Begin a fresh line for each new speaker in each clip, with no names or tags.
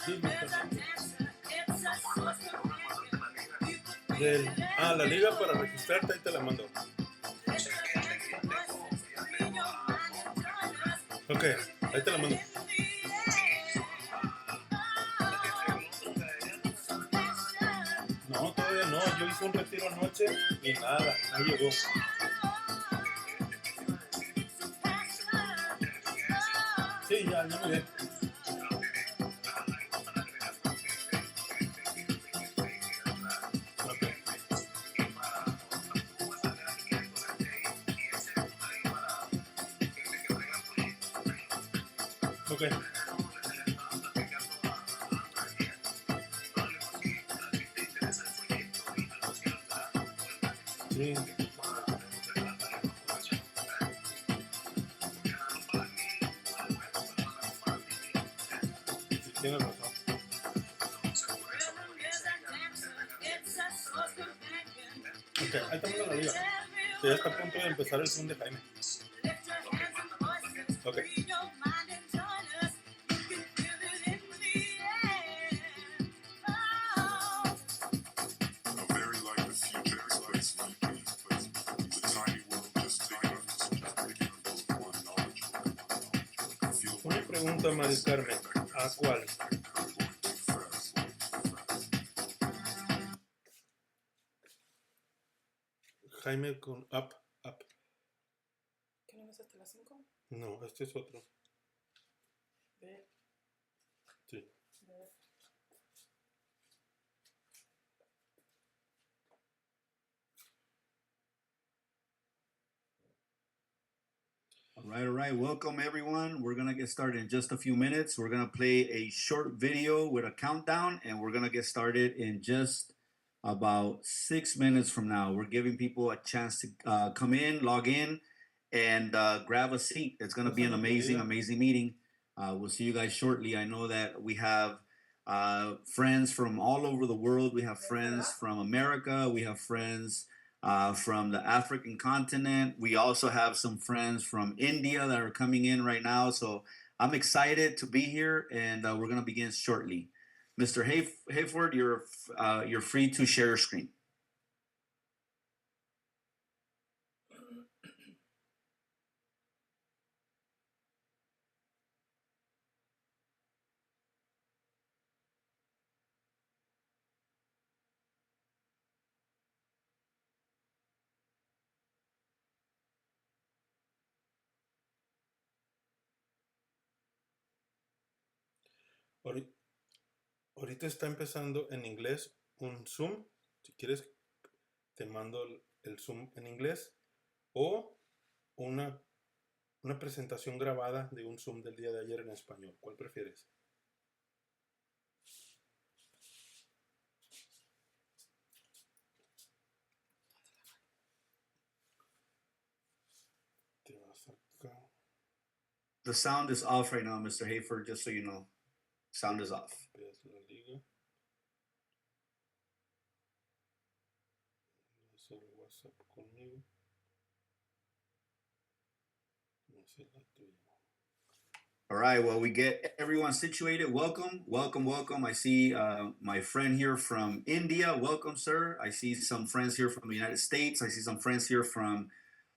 Dime, la liga para registrarte, ahí te la mando. Ok, ahí te la mando. No, todavía no. Yo hice un retiro anoche y nada, no llegó. Sí, ya miré. Ok. Sí. Tienes razón. Ok, ahí estamos en la liga. Ya está a punto de empezar el Zoom de Jaime. Ok. Una pregunta, Mari Carmen. ¿A cuál? Jaime con up.
¿Qué no es hasta las 5?
No, este es otro.
Ver.
Sí.
Ver.
All right. Welcome, everyone. We're going to get started in just a few minutes. We're going to play a short video with a countdown, and we're going to get started in just about 6 minutes from now. We're giving people a chance to come in, log in, and grab a seat. It's going to be an amazing meeting. We'll see you guys shortly. I know that we have friends from all over the world. We have friends from America. We have friends from the African continent. We also have some friends from India that are coming in right now. So I'm excited to be here, and we're going to begin shortly. Mr. Hayford, you're free to share your screen.
Ahorita está empezando en inglés un Zoom. Si quieres, te mando el Zoom en inglés o una presentación grabada de un Zoom del día de ayer en español. ¿Cuál prefieres? Te vas acá.
The sound is off right now, Mr. Hayford, just so you know. Sound is off.
Veas la liga. Hacer WhatsApp conmigo. No sé la tuya.
All right, well, we get everyone situated. Welcome. I see my friend here from India. Welcome, sir. I see some friends here from the United States. I see some friends here from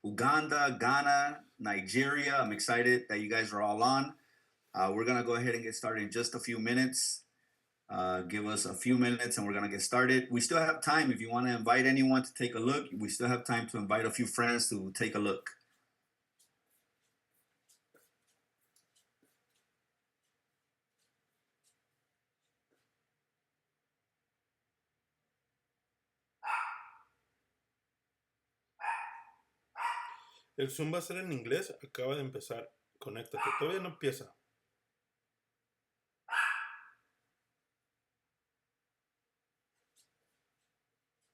Uganda, Ghana, Nigeria. I'm excited that you guys are all on. We're going to go ahead and get started in just a few minutes. Give us a few minutes and we're going to get started. We still have time. If you want to invite anyone to take a look, we still have time to invite a few friends to take a look.
El Zoom va a ser en inglés. Acaba de empezar. Conéctate. Todavía no empieza.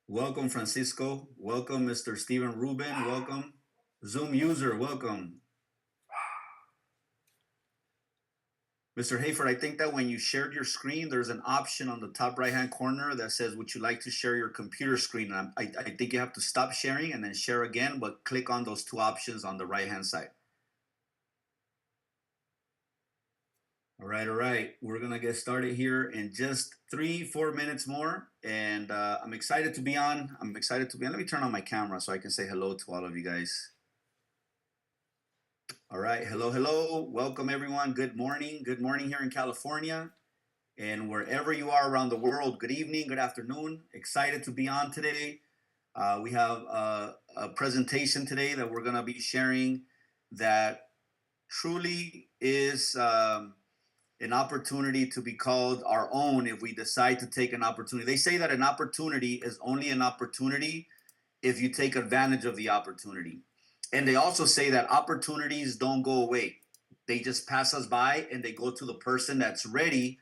Welcome, Francisco. Welcome, Mr. Steven Rubin. Welcome. Zoom user, welcome. Mr. Hayford, I think that when you shared your screen, there's an option on the top right-hand corner that says, would you like to share your computer screen? And I think you have to stop sharing and then share again, but click on those two options on the right-hand side. All right. We're going to get started here in just 3-4 minutes more. And I'm excited to be on. Let me turn on my camera so I can say hello to all of you guys. All right. Hello. Welcome, everyone. Good morning. Good morning here in California. And wherever you are around the world, good evening, good afternoon. Excited to be on today. We have a presentation today that we're going to be sharing that truly is an opportunity to be called our own if we decide to take an opportunity. They say that an opportunity is only an opportunity if you take advantage of the opportunity. And they also say that opportunities don't go away. They just pass us by and they go to the person that's ready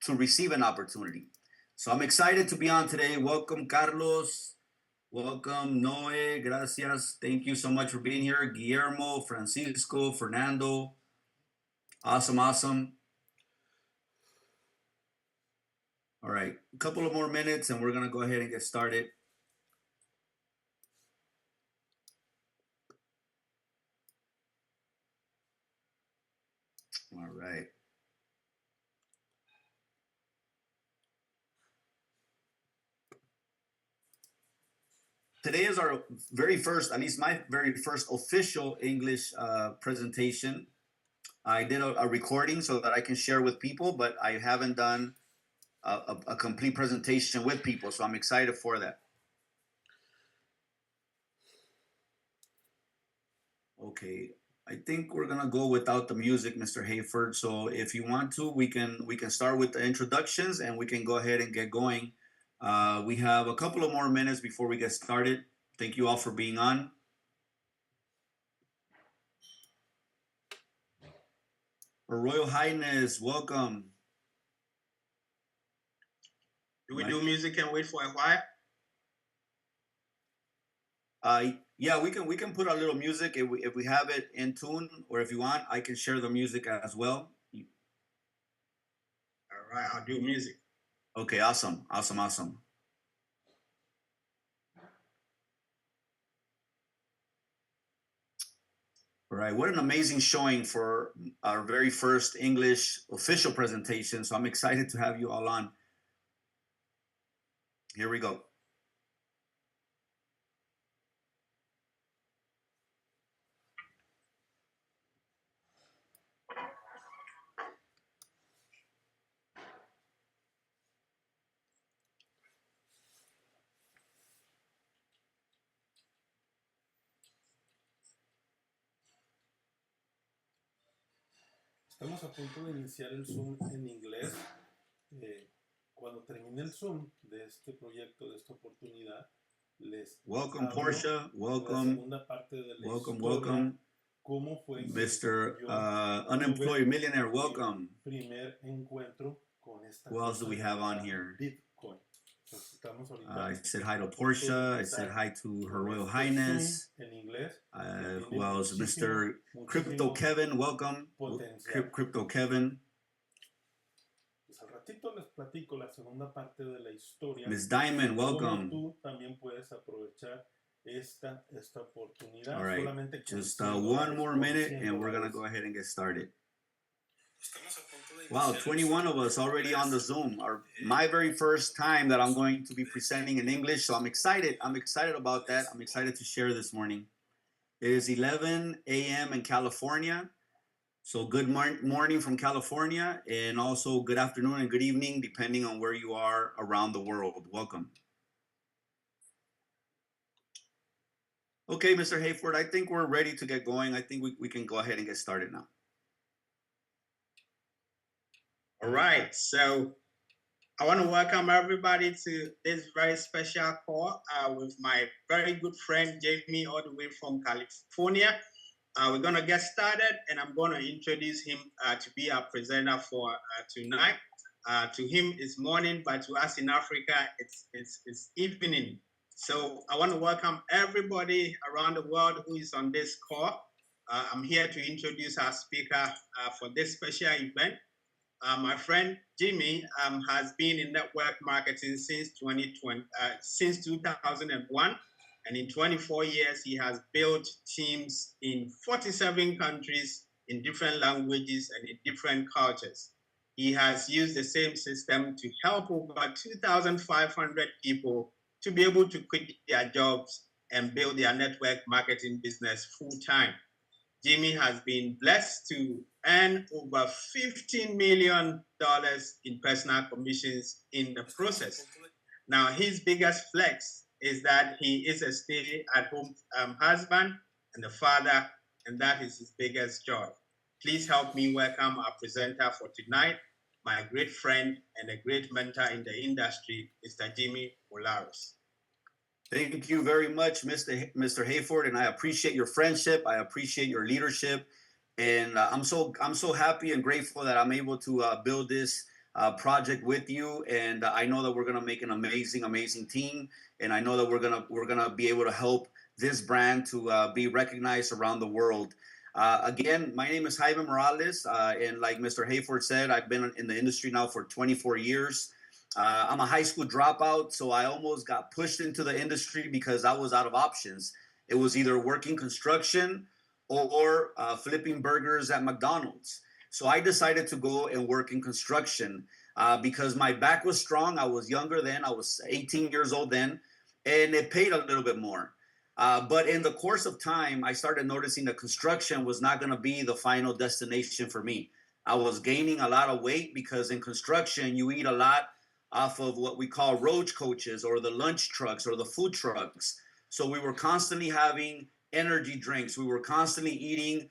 to receive an opportunity. So I'm excited to be on today. Welcome, Carlos. Welcome, Noe. Gracias. Thank you so much for being here. Guillermo, Francisco, Fernando. Awesome. All right, a couple of more minutes and we're going to go ahead and get started. All right. Today is our very first, at least my very first official English presentation. I did a recording so that I can share with people, but I haven't done a complete presentation with people, so I'm excited for that. Okay, I think we're gonna go without the music, Mr. Hayford. So if you want to, we can start with the introductions and we can go ahead and get going. We have a couple of more minutes before we get started. Thank you all for being on. Her Royal Highness, welcome.
Do we do music and wait for a while?
Yeah, we can put a little music if we have it in tune, or if you want, I can share the music as well.
All right, I'll do music.
Okay, awesome. All right, what an amazing showing for our very first English official presentation. So I'm excited to have you all on. Here we go.
Estamos a punto de iniciar el Zoom en inglés. Cuando termine el Zoom de este proyecto, de esta oportunidad, les
welcome,
hablo
Portia. Welcome.
La segunda parte de la historia,
welcome.
Cómo fue
Mr.
Que
Unemployed Millionaire, welcome.
Primer encuentro con esta
Who else do we have on here?
Bitcoin.
I said hi to Portia. I said hi to Her Royal Highness. Who else? Mr. Crypto Kevin, welcome. Crypto Kevin.
Pues al ratito les platico la segunda parte de la historia.
Miss Diamond, welcome.
Tú también puedes aprovechar esta oportunidad.
All right, just one more minute and we're going to go ahead and get started. Wow, 21 of us already on the Zoom. My very first time that I'm going to be presenting in English, so I'm excited. I'm excited about that. I'm excited to share this morning. It is 11 a.m. in California. So good morning from California, and also good afternoon and good evening, depending on where you are around the world. Welcome. Okay, Mr. Hayford, I think we're ready to get going. I think we can go ahead and get started now.
All right, so I want to welcome everybody to this very special call with my very good friend Jamie, all the way from California. We're going to get started, and I'm going to introduce him to be our presenter for tonight. To him, it's morning, but to us in Africa, it's evening. So I want to welcome everybody around the world who is on this call. I'm here to introduce our speaker for this special event. My friend Jimmy has been in network marketing since 2001, and in 24 years he has built teams in 47 countries in different languages and in different cultures. he has used the same system to help over 2,500 people to be able to quit their jobs and build their network marketing business full time. Jimmy has been blessed to earn over $15 million in personal commissions in the process. Now, his biggest flex is that he is a stay-at-home husband and a father, and that is his biggest joy. Please help me welcome our presenter for tonight, my great friend and a great mentor in the industry, Mr. Jimmy Olaros.
Thank you very much, Mr. Hayford, and I appreciate your friendship. I appreciate your leadership, and I'm so happy and grateful that I'm able to build this project with you. And I know that we're gonna make an amazing team, and I know that we're gonna be able to help this brand to be recognized around the world. Again, my name is Jaime Morales, and like Mr. Hayford said, I've been in the industry now for 24 years. I'm a high school dropout, so I almost got pushed into the industry because I was out of options. It was either working construction or flipping burgers at McDonald's. So I decided to go and work in construction because my back was strong. I was younger then. I was 18 years old then, and it paid a little bit more. But in the course of time, I started noticing that construction was not going to be the final destination for me. I was gaining a lot of weight because in construction, you eat a lot off of what we call roach coaches or the lunch trucks or the food trucks. So we were constantly having energy drinks. We were constantly eating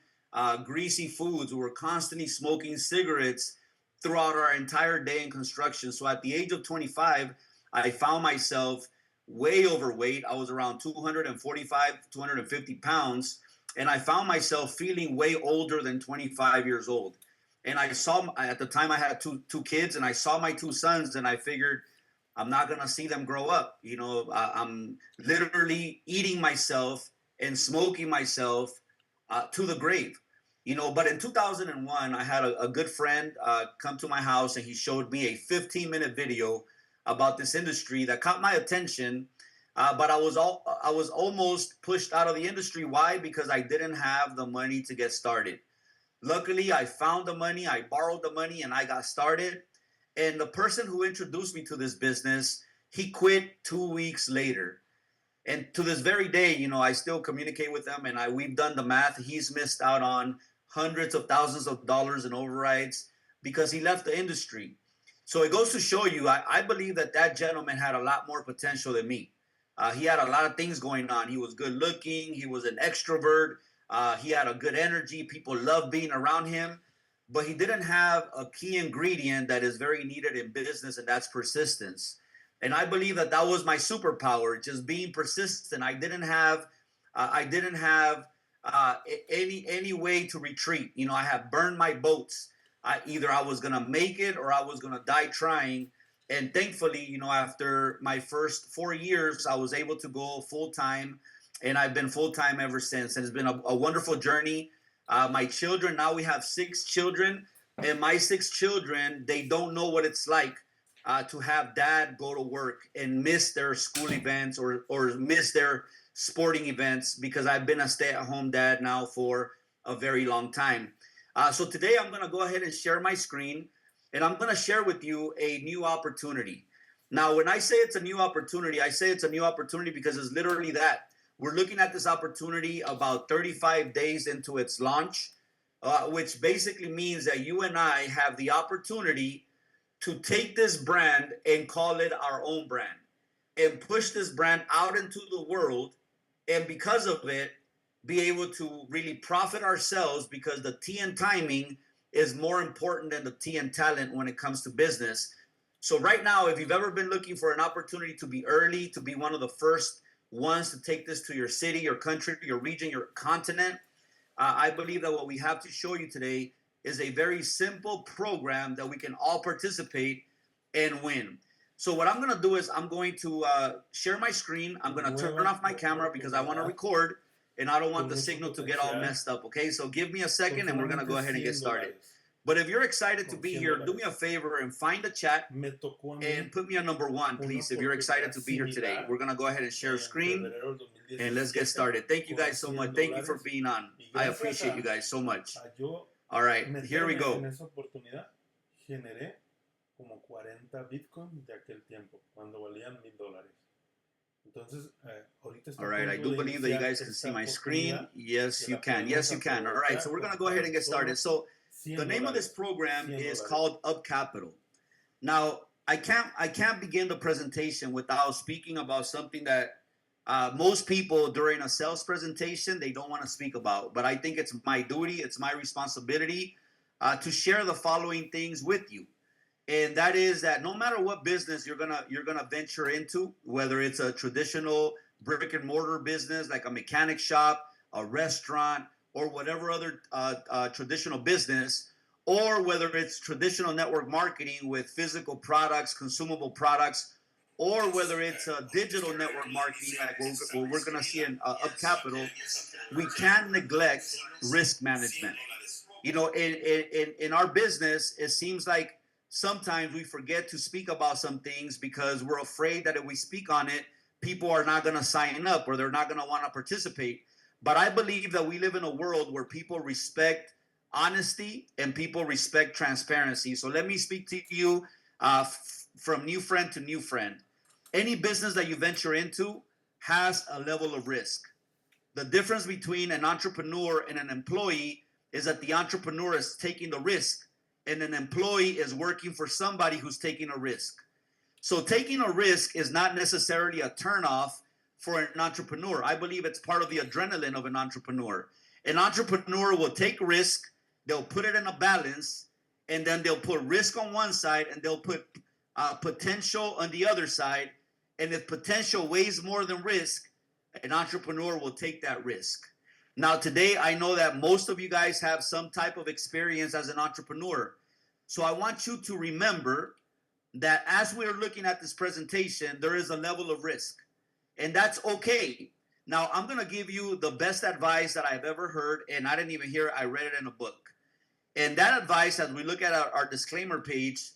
greasy foods. We were constantly smoking cigarettes throughout our entire day in construction. So at the age of 25, I found myself way overweight. I was around 245, 250 pounds. And I found myself feeling way older than 25 years old. And I saw, at the time I had two kids, and I saw my two sons, and I figured I'm not going to see them grow up. You know, I'm literally eating myself and smoking myself to the grave. You know, but in 2001, I had a good friend come to my house, and he showed me a 15-minute video about this industry that caught my attention. But I was almost pushed out of the industry. Why? Because I didn't have the money to get started. Luckily, I found the money, I borrowed the money, and I got started. And the person who introduced me to this business, he quit 2 weeks later. And to this very day, you know, I still communicate with him, and we've done the math. He's missed out on hundreds of thousands of dollars in overrides because he left the industry. So it goes to show you, I believe that gentleman had a lot more potential than me. He had a lot of things going on. He was good looking. He was an extrovert. He had a good energy. People loved being around him, but he didn't have a key ingredient that is very needed in business, and that's persistence. And I believe that was my superpower, just being persistent. I didn't have any way to retreat. You know, I had burned my boats. Either I was gonna make it or I was gonna die trying. And thankfully, you know, after my first 4 years, I was able to go full time. And I've been full-time ever since. And it's been a wonderful journey. My children, now we have 6 children. And my 6 children, they don't know what it's like to have dad go to work and miss their school events or miss their sporting events, because I've been a stay-at-home dad now for a very long time. So today I'm going to go ahead and share my screen. And I'm going to share with you a new opportunity. Now, when I say it's a new opportunity, I say it's a new opportunity because it's literally that. We're looking at this opportunity about 35 days into its launch, which basically means that you and I have the opportunity to take this brand and call it our own brand and push this brand out into the world. And because of it, be able to really profit ourselves, because the T in timing is more important than the T in talent when it comes to business. So right now, if you've ever been looking for an opportunity to be early, to be one of the first ones to take this to your city, your country, your region, your continent, I believe that what we have to show you today is a very simple program that we can all participate and win. So what I'm going to do is I'm going to share my screen. I'm going to turn off my camera because I want to record, and I don't want the signal to get all messed up, okay? So give me a second, and we're going to go ahead and get started. But if you're excited to be here, do me a favor and find a chat and put me on number 1, please, if you're excited to be here today. We're going to go ahead and share a screen, and let's get started. Thank you guys so much. Thank you for being on. I appreciate you guys so much. All right, here we go.
generé como 40 Bitcoin de aquel tiempo, cuando valían $1,000. Entonces, ahorita está
All
a
right, I
punto
do
de
believe that you
iniciar
guys can see
esta
my screen.
oportunidad
Yes,
que
you
la
can.
podemos
Yes, you can. All right, so
aprovechar
we're going to
por
go ahead
tan
and get started.
solo
So the name of this
$100.
program is
$100.
called UPCAPITAL. Now, I can't begin the presentation without speaking about something that most people during a sales presentation they don't want to speak about. But I think it's my duty, it's my responsibility to share the following things with you. And that is that no matter what business you're gonna venture into, whether it's a traditional brick and mortar business like a mechanic shop, a restaurant, or whatever other traditional business, or whether it's traditional network marketing with physical products, consumable products, or whether it's digital network marketing like what we're gonna see in Up Capital, we can't neglect risk management. You know, in our business, it seems like sometimes we forget to speak about some things because we're afraid that if we speak on it, people are not going to sign up or they're not going to want to participate. But I believe that we live in a world where people respect honesty and people respect transparency. So let me speak to you from new friend to new friend. Any business that you venture into has a level of risk. The difference between an entrepreneur and an employee is that the entrepreneur is taking the risk and an employee is working for somebody who's taking a risk. So taking a risk is not necessarily a turnoff for an entrepreneur. I believe it's part of the adrenaline of an entrepreneur. An entrepreneur will take risk, they'll put it in a balance, and then they'll put risk on one side and they'll put potential on the other side. And if potential weighs more than risk, an entrepreneur will take that risk. Now, today, I know that most of you guys have some type of experience as an entrepreneur. So I want you to remember that as we're looking at this presentation, there is a level of risk. And that's okay. Now, I'm going to give you the best advice that I've ever heard, and I didn't even hear it. I read it in a book. And that advice, as we look at our disclaimer page,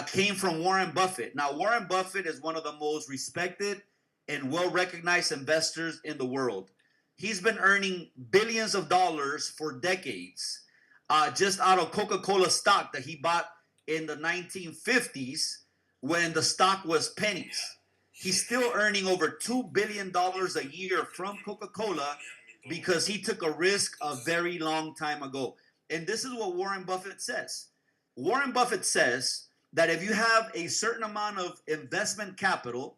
came from Warren Buffett. Now, Warren Buffett is one of the most respected and well-recognized investors in the world. He's been earning billions of dollars for decades just out of Coca-Cola stock that he bought in the 1950s when the stock was pennies. He's still earning over $2 billion a year from Coca-Cola because he took a risk a very long time ago. And this is what Warren Buffett says. Warren Buffett says that if you have a certain amount of investment capital,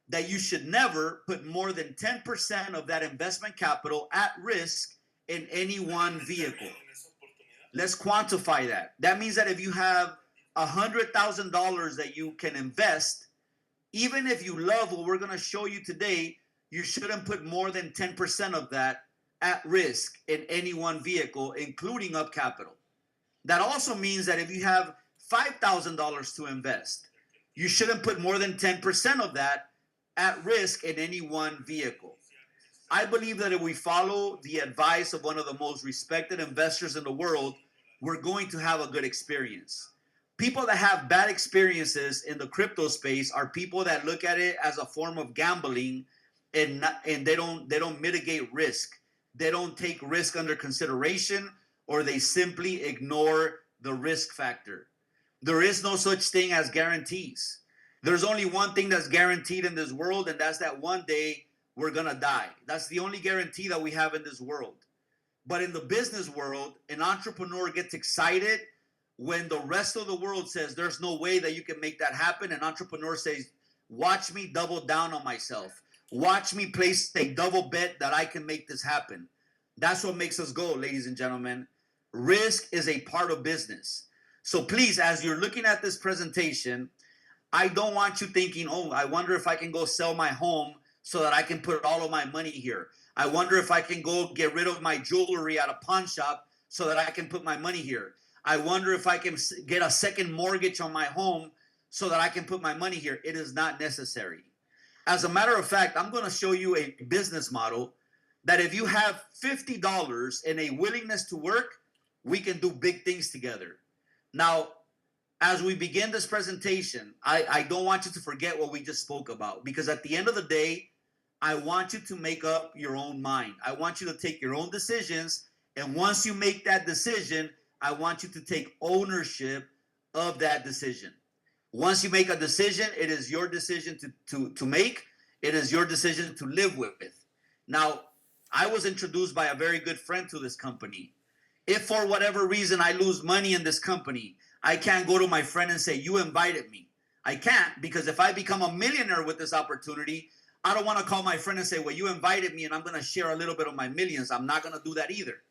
that you should never put more than 10% of that investment capital at risk in any one vehicle. Let's quantify that. That means that if you have $100,000 that you can invest, even if you love what we're going to show you today, you shouldn't put more than 10% of that at risk in any one vehicle, including Up Capital. That also means that if you have $5,000 to invest, you shouldn't put more than 10% of that at risk in any one vehicle. I believe that if we follow the advice of one of the most respected investors in the world, we're going to have a good experience. People that have bad experiences in the crypto space are people that look at it as a form of gambling and they don't mitigate risk. They don't take risk under consideration, or they simply ignore the risk factor. There is no such thing as guarantees. There's only one thing that's guaranteed in this world, and that's that one day we're going to die. That's the only guarantee that we have in this world. But in the business world, an entrepreneur gets excited when the rest of the world says there's no way that you can make that happen. An entrepreneur says, watch me double down on myself. Watch me place a double bet that I can make this happen. That's what makes us go, ladies and gentlemen. Risk is a part of business. So please, as you're looking at this presentation, I don't want you thinking, oh, I wonder if I can go sell my home so that I can put all of my money here. I wonder if I can go get rid of my jewelry at a pawn shop so that I can put my money here. I wonder if I can get a second mortgage on my home so that I can put my money here. It is not necessary. As a matter of fact, I'm going to show you a business model that if you have $50 and a willingness to work, we can do big things together. Now, as we begin this presentation, I don't want you to forget what we just spoke about, because at the end of the day, I want you to make up your own mind. I want you to take your own decisions. And once you make that decision, I want you to take ownership of that decision. Once you make a decision, it is your decision to make. It is your decision to live with. Now, I was introduced by a very good friend to this company. If for whatever reason I lose money in this company, I can't go to my friend and say, you invited me. I can't, because if I become a millionaire with this opportunity, I don't want to call my friend and say, well, you invited me and I'm going to share a little bit of my millions. I'm not going to do that either.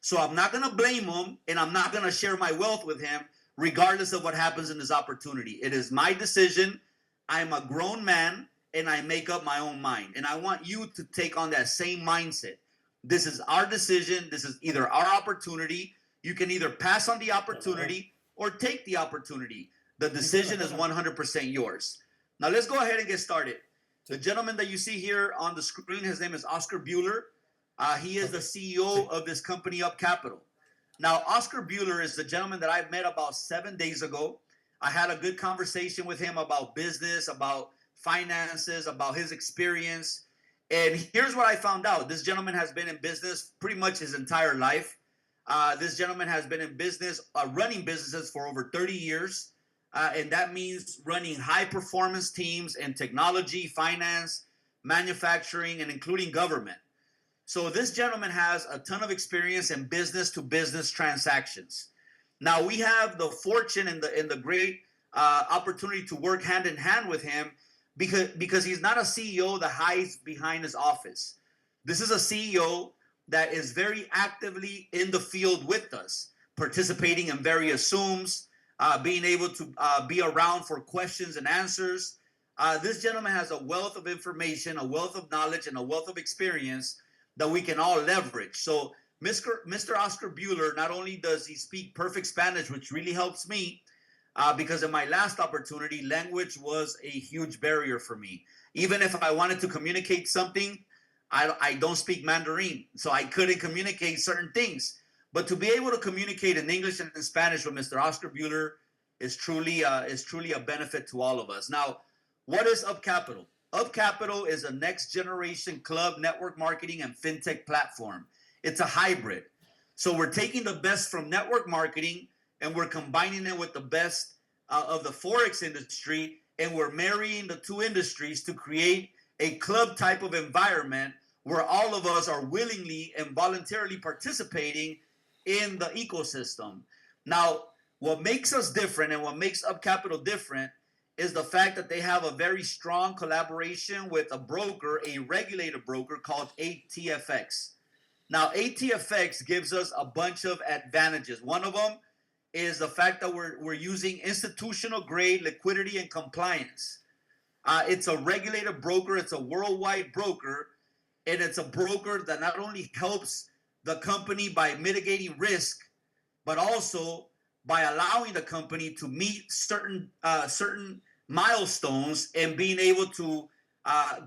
So I'm not going to blame him, and I'm not going to share my wealth with him regardless of what happens in this opportunity. It is my decision. I'm a grown man, and I make up my own mind. And I want you to take on that same mindset. This is our decision. This is either our opportunity. You can either pass on the opportunity or take the opportunity. The decision is 100% yours. Now let's go ahead and get started. The gentleman that you see here on the screen, his name is Oscar Bueller. He is the CEO of this company, Up Capital. Now, Oscar Bueller is the gentleman that I met about 7 days ago. I had a good conversation with him about business, about finances, about his experience. And here's what I found out. This gentleman has been in business pretty much his entire life. This gentleman has been in business, running businesses for over 30 years. And that means running high-performance teams in technology, finance, manufacturing, and including government. So this gentleman has a ton of experience in business-to-business transactions. Now, we have the fortune and the great opportunity to work hand in hand with him because he's not a CEO that hides behind his office. This is a CEO that is very actively in the field with us, participating in various Zooms, being able to be around for questions and answers. This gentleman has a wealth of information, a wealth of knowledge, and a wealth of experience that we can all leverage. So Mr. Oscar Bueller, not only does he speak perfect Spanish, which really helps me, because in my last opportunity, language was a huge barrier for me. Even if I wanted to communicate something, I don't speak Mandarin, so I couldn't communicate certain things. But to be able to communicate in English and in Spanish with Mr. Oscar Bueller is truly a benefit to all of us. Now, what is Up Capital? Up Capital is a next generation club, network marketing, and fintech platform. It's a hybrid. So we're taking the best from network marketing and we're combining it with the best of the Forex industry, and we're marrying the two industries to create a club type of environment where all of us are willingly and voluntarily participating in the ecosystem. Now, what makes us different and what makes Up Capital different is the fact that they have a very strong collaboration with a broker, a regulated broker called ATFX. Now, ATFX gives us a bunch of advantages. One of them is the fact that we're using institutional grade liquidity and compliance. It's a regulated broker, it's a worldwide broker, and it's a broker that not only helps the company by mitigating risk, but also by allowing the company to meet certain milestones and being able to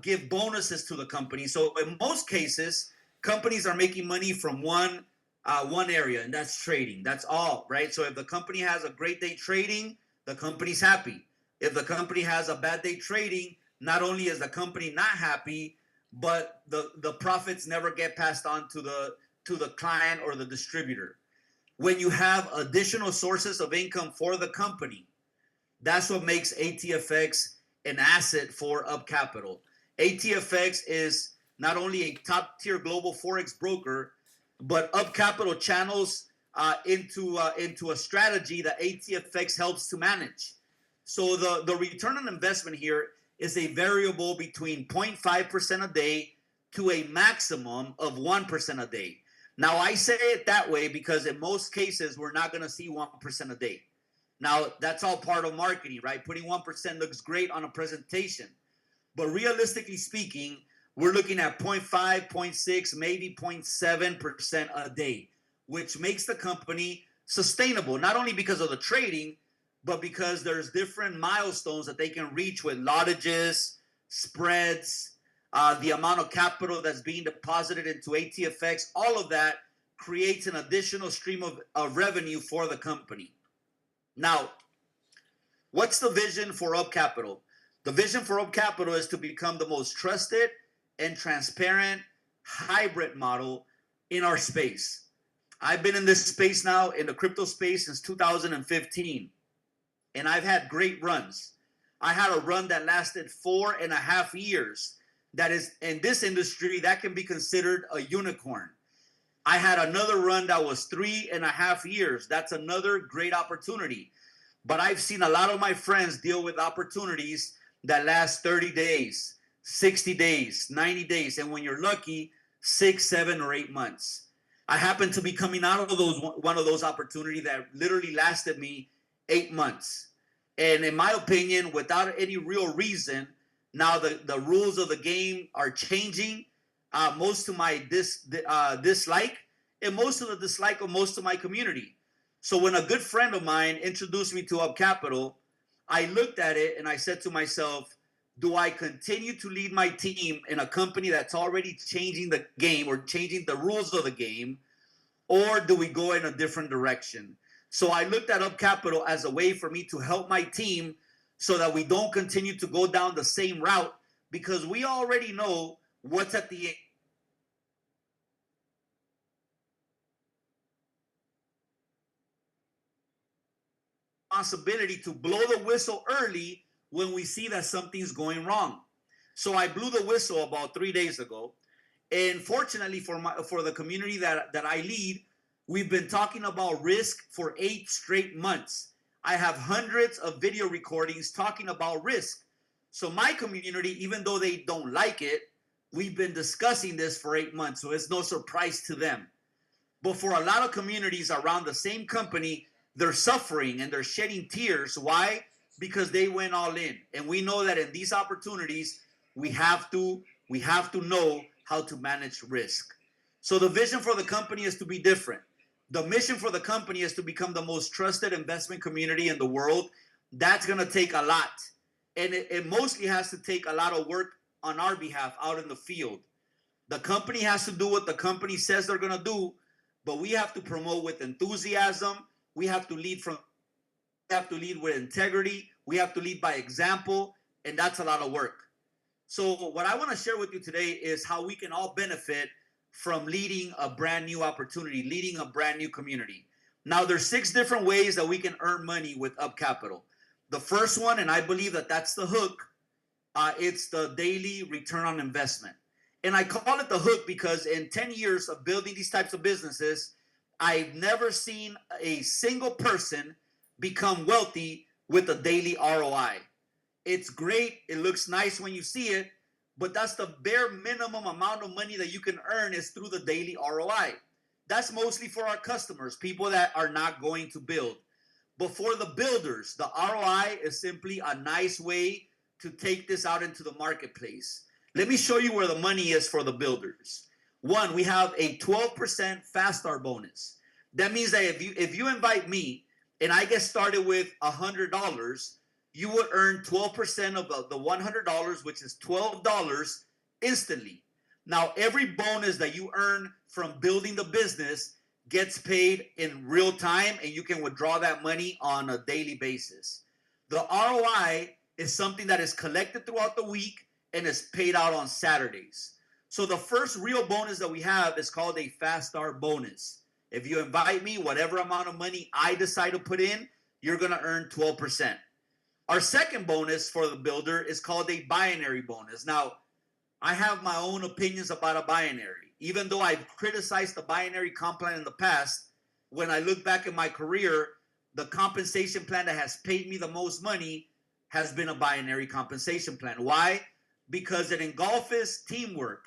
give bonuses to the company. So in most cases, companies are making money from one area, and that's trading. That's all, right? So if the company has a great day trading, the company's happy. If the company has a bad day trading, not only is the company not happy, but the profits never get passed on to the client or the distributor. When you have additional sources of income for the company, that's what makes ATFX an asset for Up Capital. ATFX is not only a top-tier global Forex broker, but Up Capital channels into a strategy that ATFX helps to manage. So the return on investment here is a variable between 0.5% a day to a maximum of 1% a day. Now, I say it that way because in most cases, we're not going to see 1% a day. Now, that's all part of marketing, right? Putting 1% looks great on a presentation. But realistically speaking, we're looking at 0.5, 0.6, maybe 0.7% a day, which makes the company sustainable, not only because of the trading, but because there's different milestones that they can reach with lotages, spreads, the amount of capital that's being deposited into ATFX. All of that creates an additional stream of revenue for the company. Now, what's the vision for Up Capital? The vision for Up Capital is to become the most trusted and transparent hybrid model in our space. I've been in this space now, in the crypto space, since 2015. and I've had great runs. I had a run that lasted 4.5 years. That is, in this industry, that can be considered a unicorn. I had another run that was 3.5 years. That's another great opportunity. But I've seen a lot of my friends deal with opportunities that last 30 days, 60 days, 90 days, and when you're lucky, 6, 7, or 8 months. I happened to be coming out of one of those opportunities that literally lasted me 8 months. And in my opinion, without any real reason, now the rules of the game are changing, most to my dislike, and most of the dislike of most of my community. So when a good friend of mine introduced me to Up Capital, I looked at it and I said to myself, do I continue to lead my team in a company that's already changing the game or changing the rules of the game, or do we go in a different direction? So I looked at Up Capital as a way for me to help my team so that we don't continue to go down the same route, because we already know what's at the end. Responsibility to blow the whistle early when we see that something's going wrong. So I blew the whistle about 3 days ago, and fortunately for the community that I lead, we've been talking about risk for 8 straight months. I have hundreds of video recordings talking about risk. So my community, even though they don't like it, we've been discussing this for 8 months, so it's no surprise to them. But for a lot of communities around the same company, they're suffering and they're shedding tears. Why? Because they went all in. And we know that in these opportunities, we have to know how to manage risk. So the vision for the company is to be different. The mission for the company is to become the most trusted investment community in the world. That's going to take a lot. And it mostly has to take a lot of work on our behalf out in the field. The company has to do what the company says they're going to do, but we have to promote with enthusiasm. We have to lead with integrity. We have to lead by example, and that's a lot of work. So what I want to share with you today is how we can all benefit from leading a brand new opportunity, leading a brand new community. Now, there's 6 different ways that we can earn money with Up Capital. The first one, and I believe that that's the hook, it's the daily return on investment. And I call it the hook because in 10 years of building these types of businesses, I've never seen a single person become wealthy with a daily ROI. It's great. It looks nice when you see it, but that's the bare minimum amount of money that you can earn is through the daily ROI. That's mostly for our customers, people that are not going to build. But for the builders, the ROI is simply a nice way to take this out into the marketplace. Let me show you where the money is for the builders. One, we have a 12% fast start bonus. That means that if you invite me and I get started with $100, you would earn 12% of the $100, which is $12 instantly. Now, every bonus that you earn from building the business gets paid in real time, and you can withdraw that money on a daily basis. The ROI is something that is collected throughout the week and is paid out on Saturdays. So the first real bonus that we have is called a fast start bonus. If you invite me, whatever amount of money I decide to put in, you're going to earn 12%. Our second bonus for the builder is called a binary bonus. Now, I have my own opinions about a binary. Even though I've criticized the binary comp plan in the past, when I look back at my career, the compensation plan that has paid me the most money has been a binary compensation plan. Why? Because it engulfs teamwork.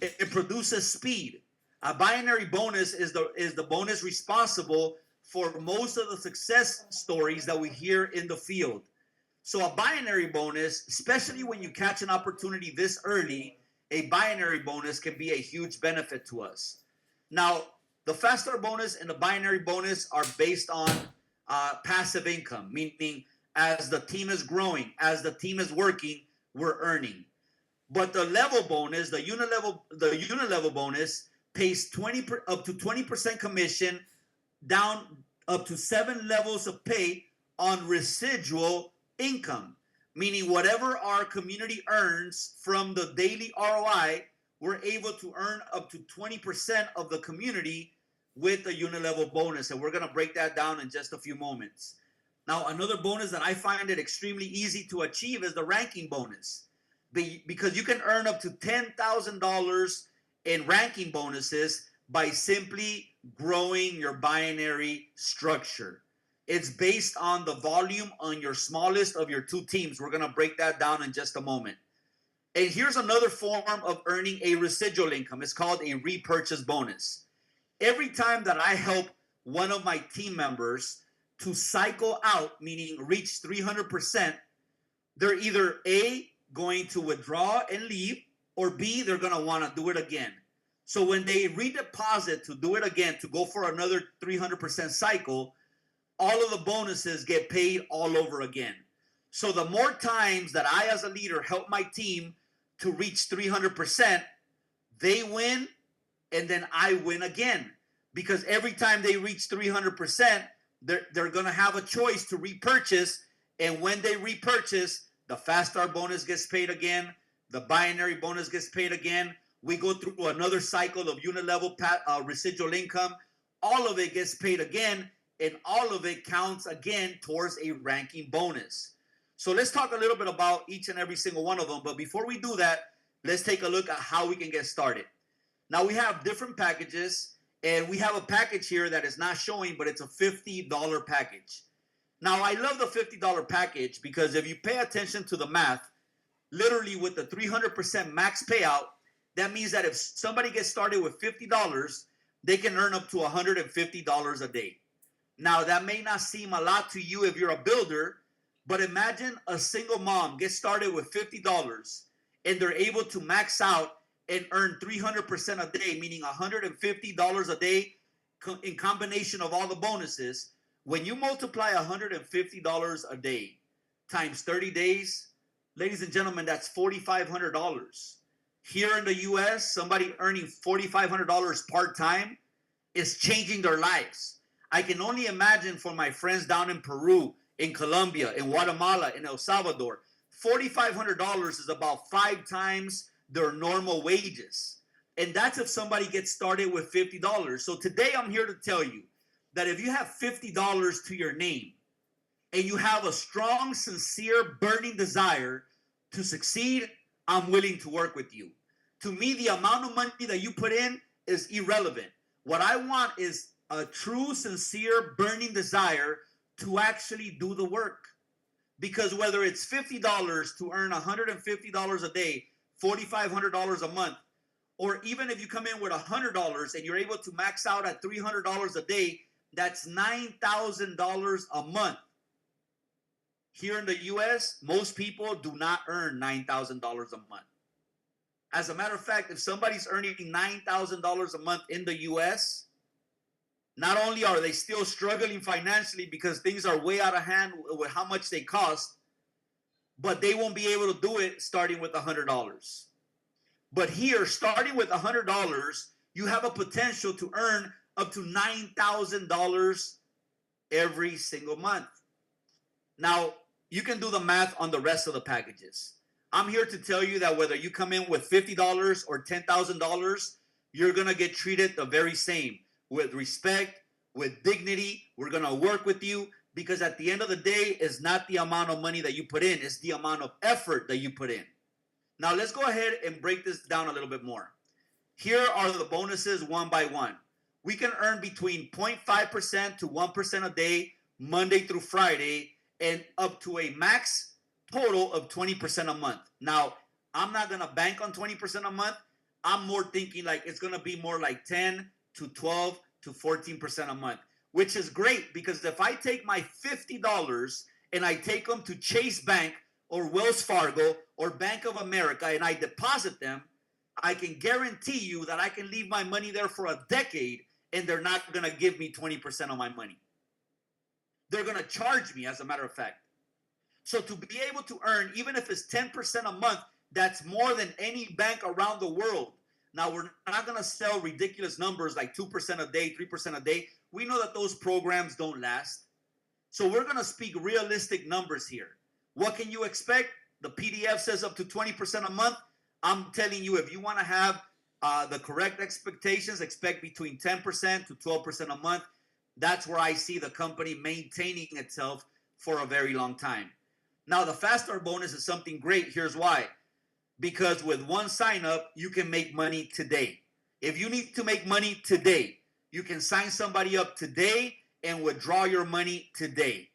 It produces speed. A binary bonus is the bonus responsible for most of the success stories that we hear in the field. So a binary bonus, especially when you catch an opportunity this early, a binary bonus can be a huge benefit to us. Now, the fast start bonus and the binary bonus are based on passive income, meaning as the team is growing, as the team is working, we're earning. But the level bonus, the unit level bonus pays up to 20% commission, down up to 7 levels of pay on residual income, meaning whatever our community earns from the daily ROI, we're able to earn up to 20% of the community with a unit level bonus. And we're going to break that down in just a few moments. Now, another bonus that I find it extremely easy to achieve is the ranking bonus, because you can earn up to $10,000 in ranking bonuses by simply growing your binary structure. It's based on the volume on your smallest of your two teams. We're going to break that down in just a moment. And here's another form of earning a residual income. It's called a repurchase bonus. Every time that I help one of my team members to cycle out, meaning reach 300%, they're either A, going to withdraw and leave, or B, they're going to want to do it again. So when they redeposit to do it again, to go for another 300% cycle, all of the bonuses get paid all over again. So the more times that I, as a leader, help my team to reach 300%, they win, and then I win again. Because every time they reach 300%, they're going to have a choice to repurchase. And when they repurchase, the fast start bonus gets paid again. The binary bonus gets paid again. We go through another cycle of unit level residual income. All of it gets paid again, and all of it counts again towards a ranking bonus. So let's talk a little bit about each and every single one of them. But before we do that, let's take a look at how we can get started. Now, we have different packages, and we have a package here that is not showing, but it's a $50 package. Now, I love the $50 package because if you pay attention to the math, literally with the 300% max payout, that means that if somebody gets started with $50, they can earn up to $150 a day. Now, that may not seem a lot to you if you're a builder, but imagine a single mom gets started with $50 and they're able to max out and earn 300% a day, meaning $150 a day in combination of all the bonuses. When you multiply $150 a day times 30 days, ladies and gentlemen, that's $4,500. Here in the US, somebody earning $4,500 part-time is changing their lives. I can only imagine for my friends down in Peru, in Colombia, in Guatemala, in El Salvador, $4,500 is about 5 times their normal wages. And that's if somebody gets started with $50. So today I'm here to tell you that if you have $50 to your name and you have a strong, sincere, burning desire to succeed, I'm willing to work with you. To me, the amount of money that you put in is irrelevant. What I want is a true, sincere, burning desire to actually do the work. Because whether it's $50 to earn $150 a day, $4,500 a month, or even if you come in with $100 and you're able to max out at $300 a day, that's $9,000 a month. Here in the US, most people do not earn $9,000 a month. As a matter of fact, if somebody's earning $9,000 a month in the US, not only are they still struggling financially because things are way out of hand with how much they cost, but they won't be able to do it starting with $100. But here, starting with $100, you have a potential to earn up to $9,000 every single month. Now, you can do the math on the rest of the packages. I'm here to tell you that whether you come in with $50 or $10,000, you're going to get treated the very same, with respect, with dignity. We're going to work with you because at the end of the day, it's not the amount of money that you put in, it's the amount of effort that you put in. Now, let's go ahead and break this down a little bit more. Here are the bonuses one by one. We can earn between 0.5% to 1% a day, Monday through Friday, and up to a max total of 20% a month. Now, I'm not going to bank on 20% a month. I'm more thinking like it's going to be more like 10 to 12 to 14% a month, which is great because if I take my $50 and I take them to Chase Bank or Wells Fargo or Bank of America and I deposit them, I can guarantee you that I can leave my money there for a decade and they're not going to give me 20% of my money. They're going to charge me, as a matter of fact. So to be able to earn, even if it's 10% a month, that's more than any bank around the world. Now, we're not going to sell ridiculous numbers like 2% a day, 3% a day. We know that those programs don't last. So we're going to speak realistic numbers here. What can you expect? The PDF says up to 20% a month. I'm telling you, if you want to have the correct expectations, expect between 10% to 12% a month. That's where I see the company maintaining itself for a very long time. Now, the fast start bonus is something great. Here's why. Because with one sign up, you can make money today. If you need to make money today, you can sign somebody up today and withdraw your money today.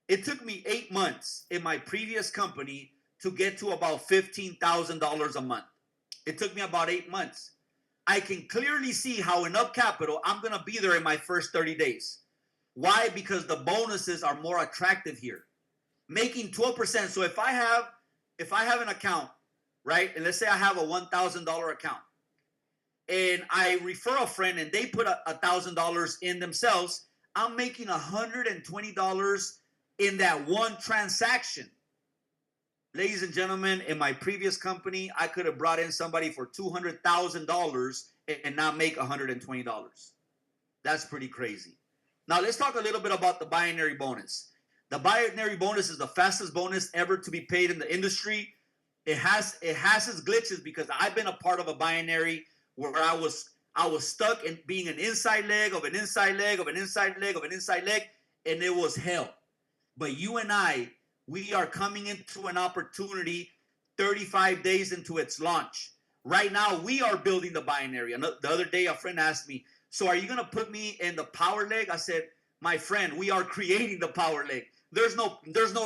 It took me 8 months in my previous company to get to about $15,000 a month. It took me about 8 months. I can clearly see how in UPCAPITAL, I'm going to be there in my first 30 days. Why? Because the bonuses are more attractive here. Making 12%. So if I have an account, right? And let's say I have a $1,000 account and I refer a friend and they put $1,000 in themselves, I'm making $120 in that one transaction. Ladies and gentlemen, in my previous company, I could have brought in somebody for $200,000 and not make $120. That's pretty crazy. Now let's talk a little bit about the binary bonus. The binary bonus is the fastest bonus ever to be paid in the industry. It has its glitches because I've been a part of a binary where I was stuck in being an inside leg of an inside leg of an inside leg of an inside leg, and it was hell. But you and I, we are coming into an opportunity 35 days into its launch. Right now, we are building the binary. The other day, a friend asked me, so are you going to put me in the power leg? I said, my friend, we are creating the power leg. There's no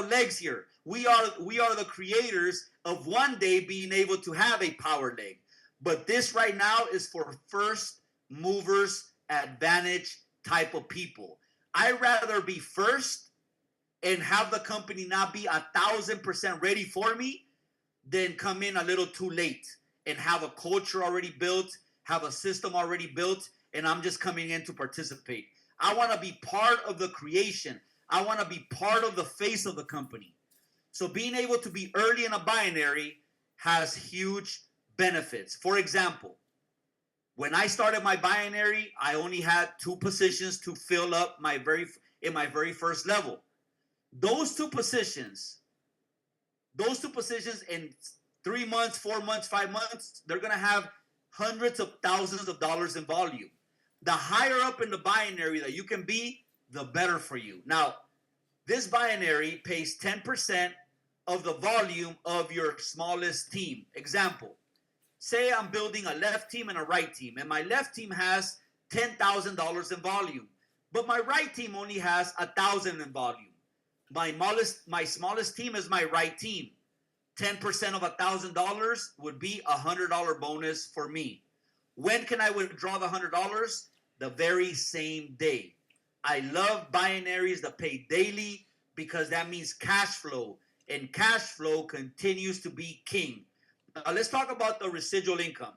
legs here. We are the creators of one day being able to have a power leg. But this right now is for first movers advantage type of people. I'd rather be first and have the company not be 1,000% ready for me than come in a little too late and have a culture already built, have a system already built, and I'm just coming in to participate. I want to be part of the creation. I want to be part of the face of the company. So being able to be early in a binary has huge benefits. For example, when I started my binary, I only had 2 positions to fill up in my very first level. Those two positions in 3 months, 4 months, 5 months, they're going to have hundreds of thousands of dollars in volume. The higher up in the binary that you can be, the better for you. Now, this binary pays 10% of the volume of your smallest team. Example, say I'm building a left team and a right team, and my left team has $10,000 in volume, but my right team only has $1,000 in volume. My smallest team is my right team. 10% of $1,000 would be $100 bonus for me. When can I withdraw the $100? The very same day. I love binaries that pay daily because that means cash flow, and cash flow continues to be king. Now let's talk about the residual income.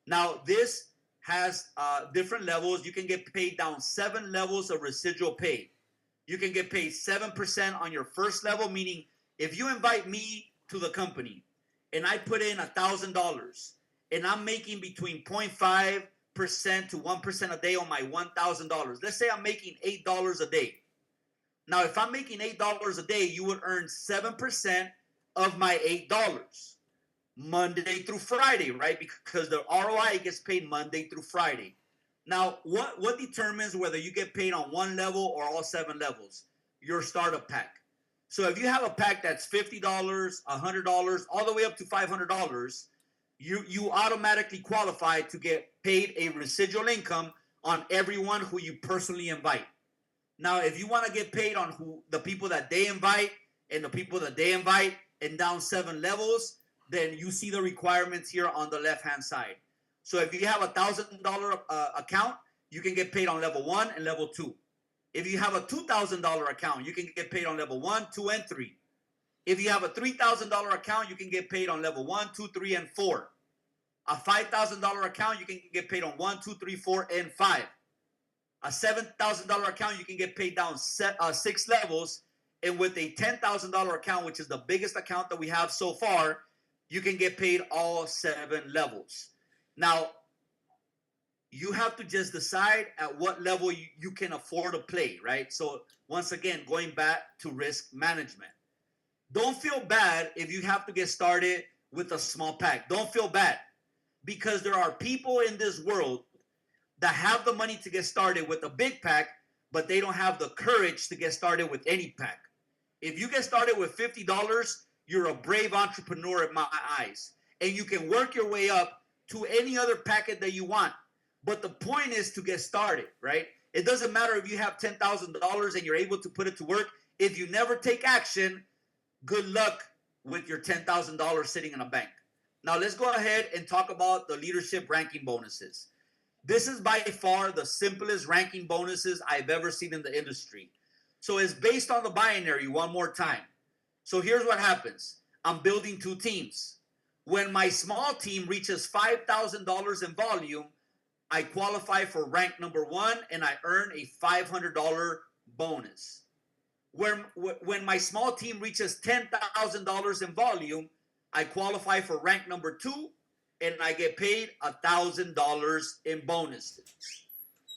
Now this has different levels. You can get paid down 7 levels of residual pay. You can get paid 7% on your first level, meaning if you invite me to the company and I put in $1,000 and I'm making between 0.5% to 1% a day on my $1,000. Let's say I'm making $8 a day. Now, if I'm making $8 a day, you would earn 7% of my $8 Monday through Friday, right? Because the ROI gets paid Monday through Friday. Now, what determines whether you get paid on one level or all 7 levels? Your startup pack. So if you have a pack that's $50, $100, all the way up to $500, you automatically qualify to get paid a residual income on everyone who you personally invite. Now, if you want to get paid on the people that they invite and the people that they invite and down 7 levels, then you see the requirements here on the left-hand side. So if you have a $1,000 account, you can get paid on level 1 and level 2. If you have a $2,000 account, you can get paid on level 1, 2, and 3. If you have a $3,000 account, you can get paid on level 1, 2, 3, and 4. A $5,000 account, you can get paid on 1, 2, 3, 4, and 5. A $7,000 account, you can get paid down 6 levels. And with a $10,000 account, which is the biggest account that we have so far, you can get paid all 7 levels. Now, you have to just decide at what level you can afford to play, right? So once again, going back to risk management. Don't feel bad if you have to get started with a small pack. Don't feel bad, because there are people in this world that have the money to get started with a big pack, but they don't have the courage to get started with any pack. If you get started with $50, you're a brave entrepreneur in my eyes. And you can work your way up to any other packet that you want. But the point is to get started, right? It doesn't matter if you have $10,000 and you're able to put it to work. If you never take action, good luck with your $10,000 sitting in a bank. Now let's go ahead and talk about the leadership ranking bonuses. This is by far the simplest ranking bonuses I've ever seen in the industry. So it's based on the binary one more time. So here's what happens. I'm building two teams. When my small team reaches $5,000 in volume, I qualify for rank number 1 and I earn a $500 bonus. When my small team reaches $10,000 in volume, I qualify for rank number 2 and I get paid $1,000 in bonuses.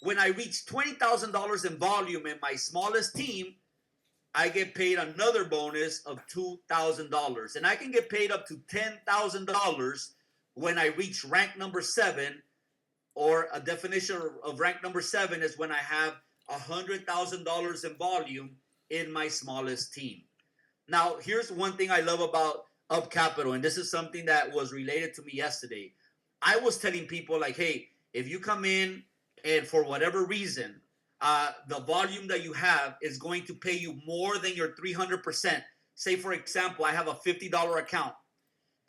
When I reach $20,000 in volume in my smallest team, I get paid another bonus of $2,000. And I can get paid up to $10,000 when I reach rank number 7, or a definition of rank number 7 is when I have $100,000 in volume in my smallest team. Now, here's one thing I love about UPCAPITAL, and this is something that was related to me yesterday. I was telling people like, hey, if you come in and for whatever reason, the volume that you have is going to pay you more than your 300%. Say, for example, I have a $50 account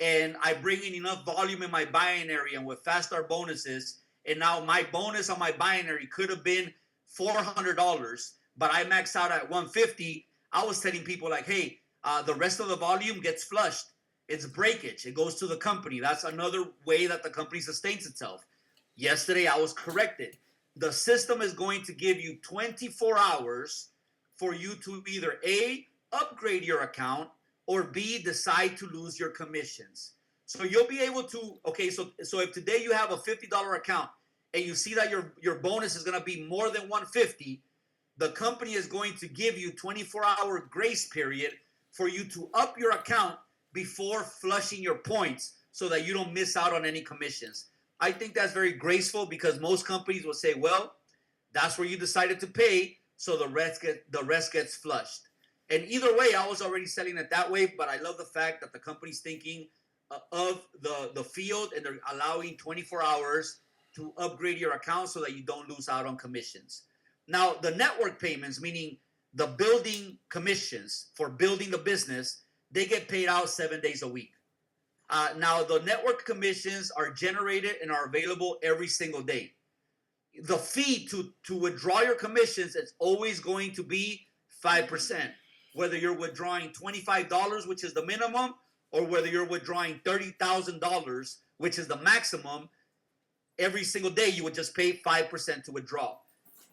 and I bring in enough volume in my binary and with fast start bonuses, and now my bonus on my binary could have been $400, but I max out at $150. I was telling people like, hey, the rest of the volume gets flushed. It's breakage. It goes to the company. That's another way that the company sustains itself. Yesterday, I was corrected. The system is going to give you 24 hours for you to either A, upgrade your account, or B, decide to lose your commissions. So you'll be able to, okay, so if today you have a $50 account and you see that your bonus is going to be more than $150, the company is going to give you 24-hour grace period for you to up your account before flushing your points so that you don't miss out on any commissions. I think that's very graceful because most companies will say, well, that's where you decided to pay, so the rest gets flushed. And either way, I was already selling it that way, but I love the fact that the company's thinking of the field and they're allowing 24 hours to upgrade your account so that you don't lose out on commissions. Now, the network payments, meaning the building commissions for building the business, they get paid out 7 days a week. Now, the network commissions are generated and are available every single day. The fee to withdraw your commissions is always going to be 5%. Whether you're withdrawing $25, which is the minimum, or whether you're withdrawing $30,000, which is the maximum, every single day you would just pay 5% to withdraw.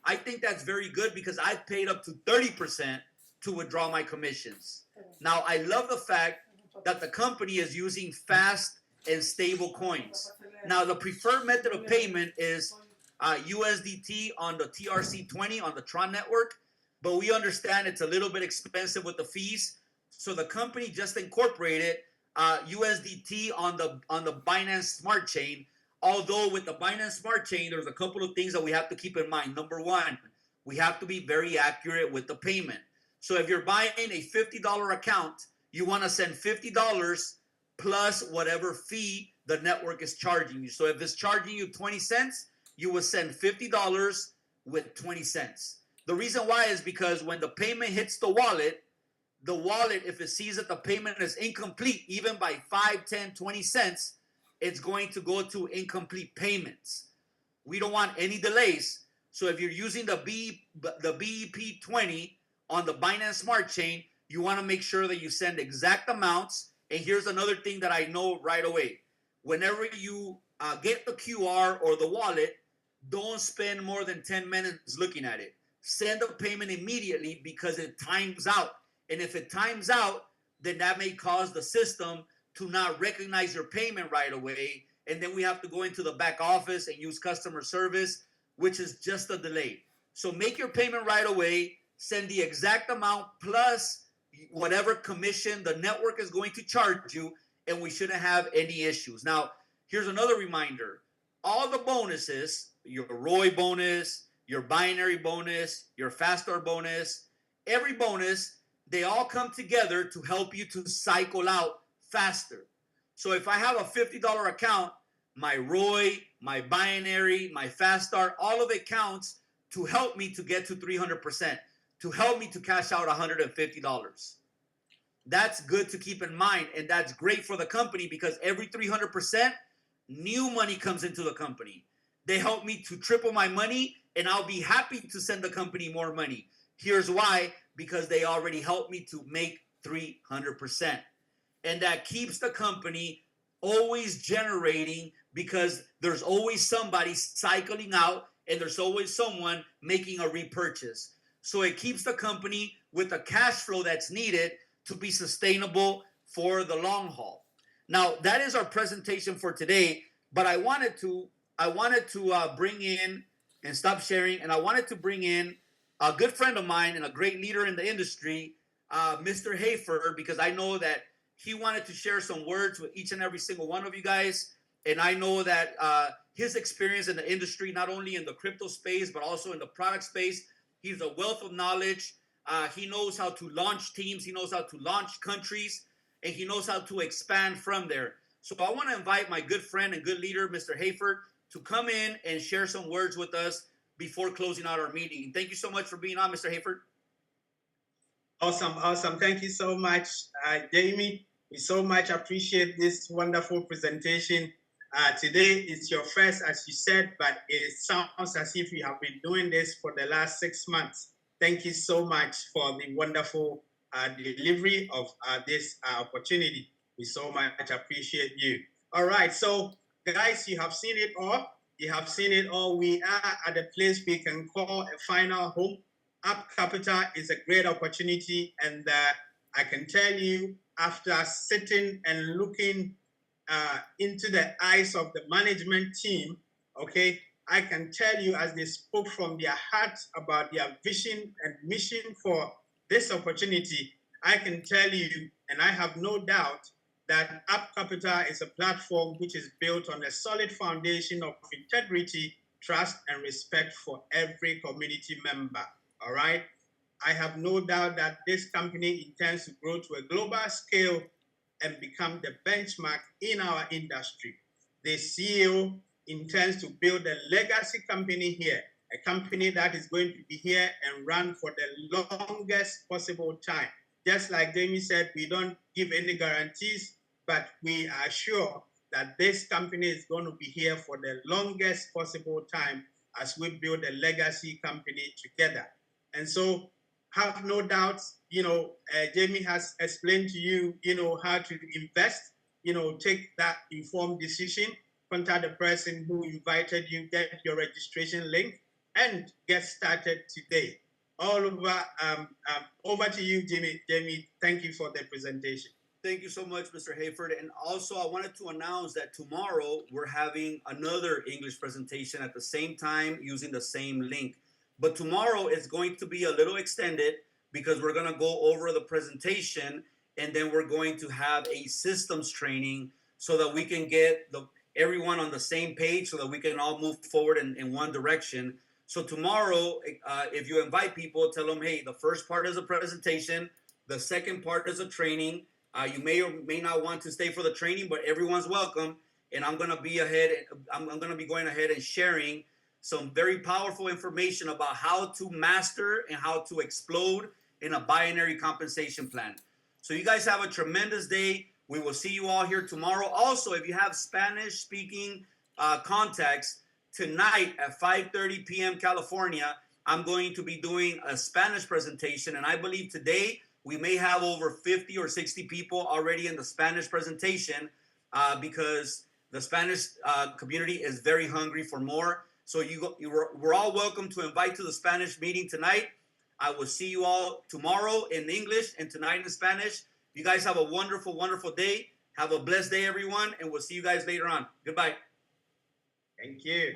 I think that's very good because I've paid up to 30% to withdraw my commissions. Now, I love the fact that the company is using fast and stable coins. Now, the preferred method of payment is USDT on the TRC20 on the Tron network, but we understand it's a little bit expensive with the fees, so the company just incorporated USDT on the Binance Smart Chain. Although with the Binance Smart Chain, there's a couple of things that we have to keep in mind. Number one, we have to be very accurate with the payment. So if you're buying a $50 account, you want to send $50 plus whatever fee the network is charging you. So if it's charging you 20 cents, you will send $50 with 20 cents. The reason why is because when the payment hits the wallet, if it sees that the payment is incomplete, even by 5, 10, 20 cents, it's going to go to incomplete payments. We don't want any delays. So if you're using the BEP20 on the Binance Smart Chain, you want to make sure that you send exact amounts. And here's another thing that I know right away. Whenever you get the QR or the wallet, don't spend more than 10 minutes looking at it. Send the payment immediately because it times out. And if it times out, then that may cause the system to not recognize your payment right away. And then we have to go into the back office and use customer service, which is just a delay. So make your payment right away. Send the exact amount plus whatever commission the network is going to charge you, and we shouldn't have any issues. Now, here's another reminder. All the bonuses, your ROI bonus, your binary bonus, your fast start bonus, every bonus, they all come together to help you to cycle out faster. So if I have a $50 account, my ROI, my binary, my fast start, all of it counts to help me to get to 300%, to help me to cash out $150. That's good to keep in mind, and that's great for the company because every 300%, new money comes into the company. They help me to triple my money, and I'll be happy to send the company more money. Here's why, because they already helped me to make 300%. And that keeps the company always generating because there's always somebody cycling out and there's always someone making a repurchase. So it keeps the company with the cash flow that's needed to be sustainable for the long haul. Now, that is our presentation for today, but I wanted to bring in and stop sharing, and I wanted to bring in a good friend of mine and a great leader in the industry, Mr. Hafer, because I know that he wanted to share some words with each and every single one of you guys. And I know that his experience in the industry, not only in the crypto space, but also in the product space, he's a wealth of knowledge. He knows how to launch teams. He knows how to launch countries. And he knows how to expand from there. So I want to invite my good friend and good leader, Mr. Hafer, to come in and share some words with us before closing out our meeting. Thank you so much for being on, Mr. Hafer.
Awesome, awesome. Thank you so much, Jamie. We so much appreciate this wonderful presentation. Today is your first, as you said, but it sounds as if you have been doing this for the last 6 months. Thank you so much for the wonderful delivery of this opportunity. We so much appreciate you. All right, so guys, you have seen it all. You have seen it all. We are at a place we can call a final home. UPCAPITAL is a great opportunity, and I can tell you, after sitting and looking into the eyes of the management team, okay, I can tell you as they spoke from their hearts about their vision and mission for this opportunity, I can tell you, and I have no doubt, that UPCAPITAL is a platform which is built on a solid foundation of integrity, trust, and respect for every community member. All right. I have no doubt that this company intends to grow to a global scale and become the benchmark in our industry. The CEO intends to build a legacy company here, a company that is going to be here and run for the longest possible time. Just like Jamie said, we don't give any guarantees, but we are sure that this company is going to be here for the longest possible time as we build a legacy company together. And so have no doubts, Jamie has explained to you, how to invest, take that informed decision, contact the person who invited you, get your registration link, and get started today. All over, over to you, Jamie. Jamie, thank you for the presentation.
Thank you so much, Mr. Hayford. And also, I wanted to announce that tomorrow we're having another English presentation at the same time using the same link. But tomorrow is going to be a little extended because we're going to go over the presentation and then we're going to have a systems training so that we can get everyone on the same page so that we can all move forward in one direction. So tomorrow, if you invite people, tell them, hey, the first part is a presentation. The second part is a training. You may or may not want to stay for the training, but everyone's welcome. And I'm going to be going ahead and sharing some very powerful information about how to master and how to explode in a binary compensation plan. So you guys have a tremendous day. We will see you all here tomorrow. Also, if you have Spanish-speaking contacts, tonight at 5:30 p.m. California, I'm going to be doing a Spanish presentation. And I believe today we may have over 50 or 60 people already in the Spanish presentation because the Spanish community is very hungry for more. So we're all welcome to invite to the Spanish meeting tonight. I will see you all tomorrow in English and tonight in Spanish. You guys have a wonderful, wonderful day. Have a blessed day, everyone, and we'll see you guys later on. Goodbye.
Thank you.